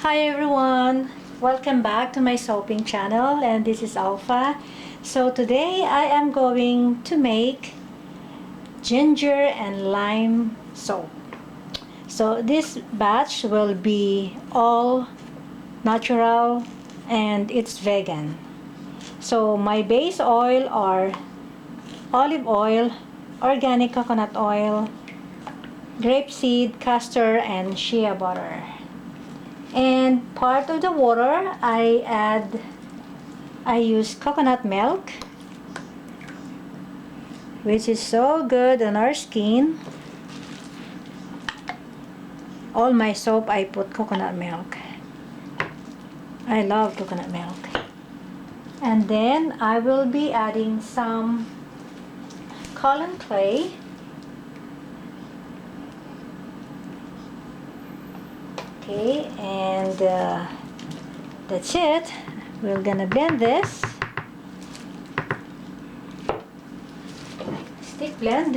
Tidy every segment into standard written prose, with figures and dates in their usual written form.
Hi everyone, welcome back to my soaping channel, and this is Alpha. So today I am going to make ginger and lime soap. So this batch will be all natural and it's vegan. So my base oil are olive oil, organic coconut oil, grapeseed, castor, and shea butter. And part of the water I use coconut milk, which is so good on our skin. All my soap I put coconut milk. I love coconut milk. And then I will be adding some column clay. Okay, and that's it. We're gonna blend this. Stick blend.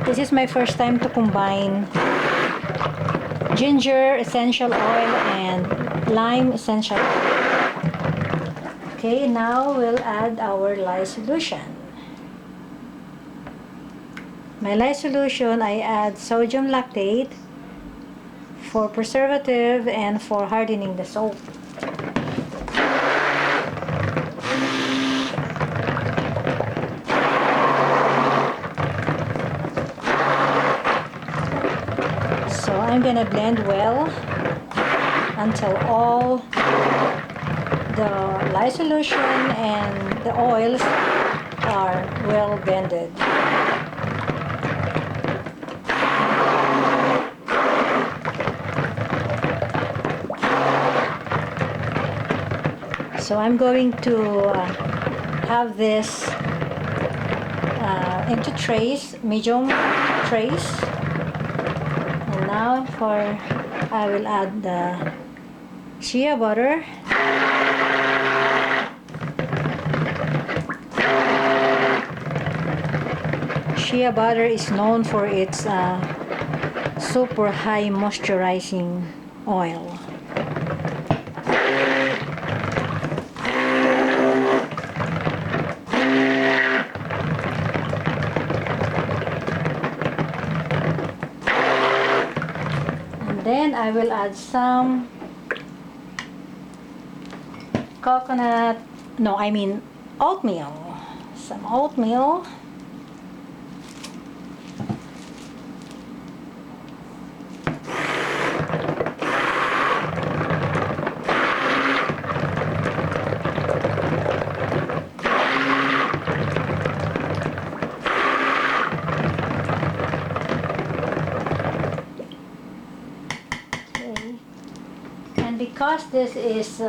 This is my first time to combine ginger essential oil and lime essential oil. Okay, now we'll add our lye solution. My lye solution, I add sodium lactate for preservative and for hardening the soap. So I'm gonna blend well until all the lye solution and the oils are well blended. So I'm going to have this into trays, medium trays. And now I will add the shea butter. Shea butter is known for its super high moisturizing oil. And then I will add some oatmeal. Some oatmeal. Because this is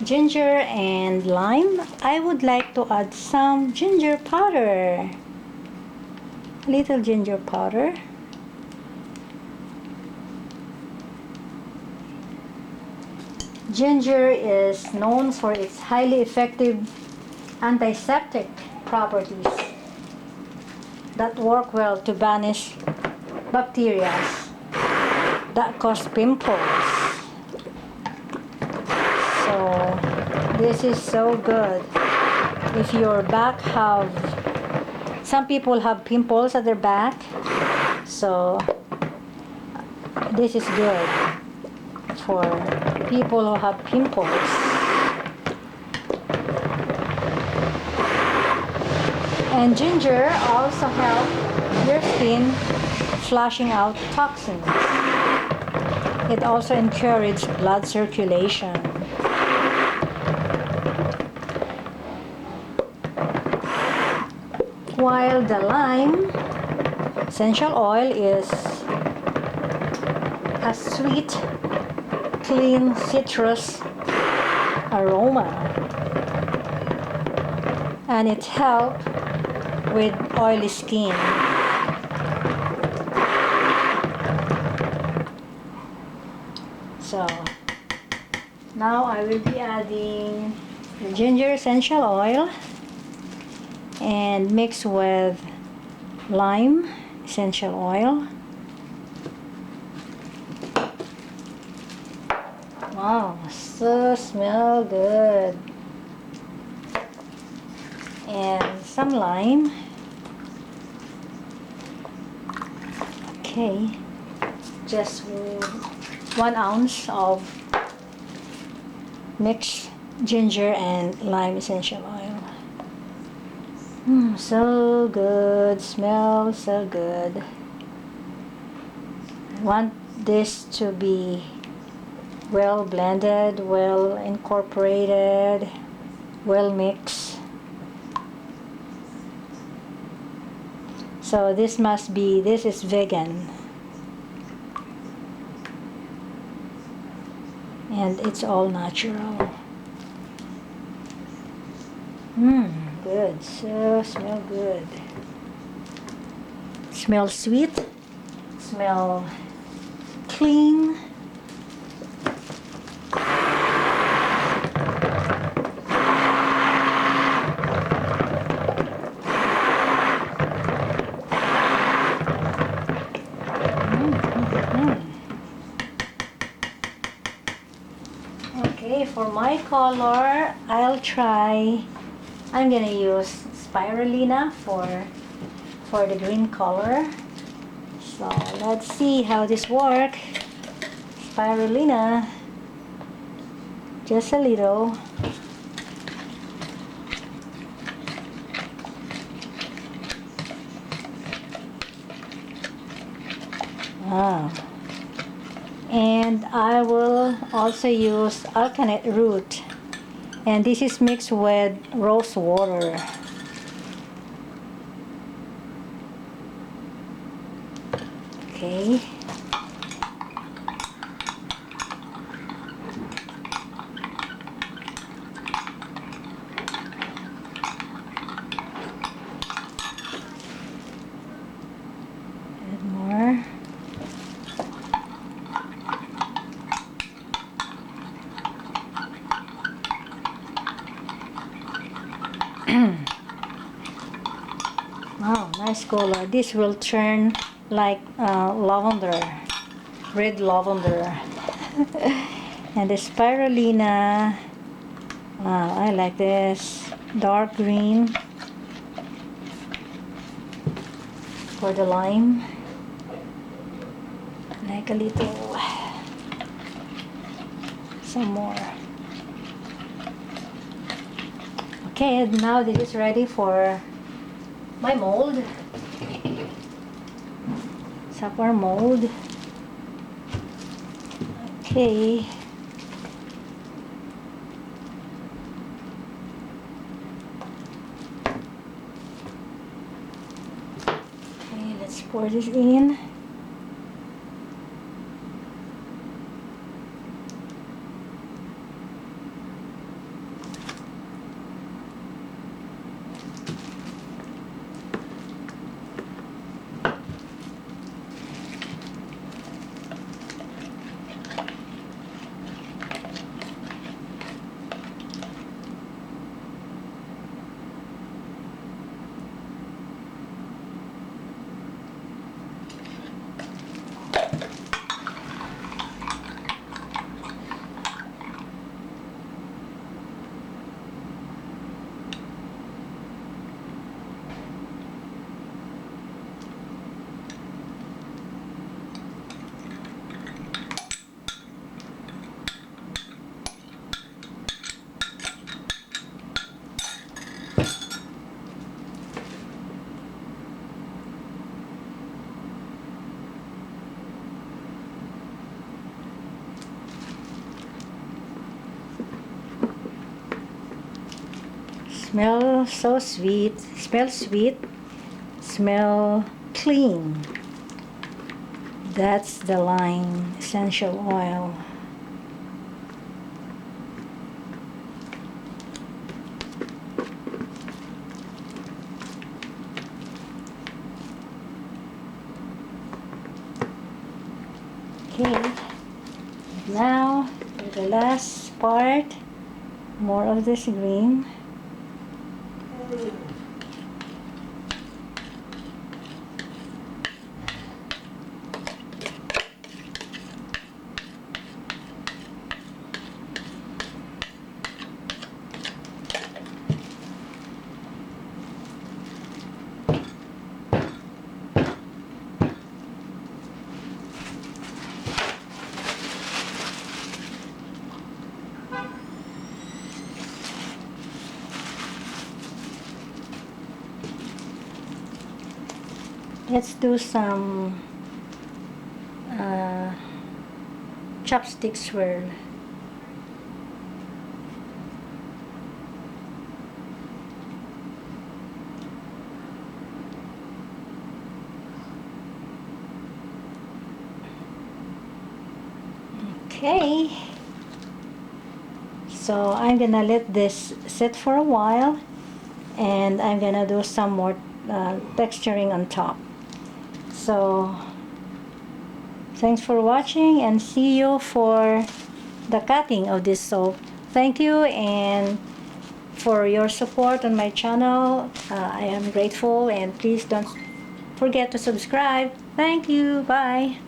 ginger and lime, I would like to add some ginger powder. Little ginger powder. Ginger is known for its highly effective antiseptic properties that work well to banish bacteria that cause pimples. So this is so good. If your back some people have pimples at their back, so this is good for people who have pimples. And ginger also helps your skin flushing out toxins. It also encourages blood circulation. While the lime essential oil has sweet, clean citrus aroma, and it helps with oily skin. So now I will be adding the ginger essential oil and mix with lime essential oil. Wow, so smell good. And some lime. Okay, just 1 ounce of mixed ginger and lime essential oil. So good, smells so good. I want this to be well blended, well incorporated, well mixed. So this is vegan. And it's all natural. Good. So smell good. Smell sweet. Smell clean. Okay, for my color, I'm gonna use spirulina for the green color. So let's see how this works. Spirulina, just a little. Wow. And I will also use alkanet root, and this is mixed with rose water. Okay. Add more. Wow, nice color. This will turn like lavender, red lavender. And the spirulina, wow, I like this dark green for the lime. Like a little, some more. Okay, now this is ready for my mold. Supper mold. Okay. Okay, let's pour this in. Smell so sweet, smell clean. That's the lime essential oil. Okay, now for the last part, more of this green. Let's do some chopstick swirl. Okay, so I'm gonna let this sit for a while, and I'm gonna do some more texturing on top. So thanks for watching, and see you for the cutting of this soap. Thank you, and for your support on my channel. I am grateful, and please don't forget to subscribe. Thank you. Bye.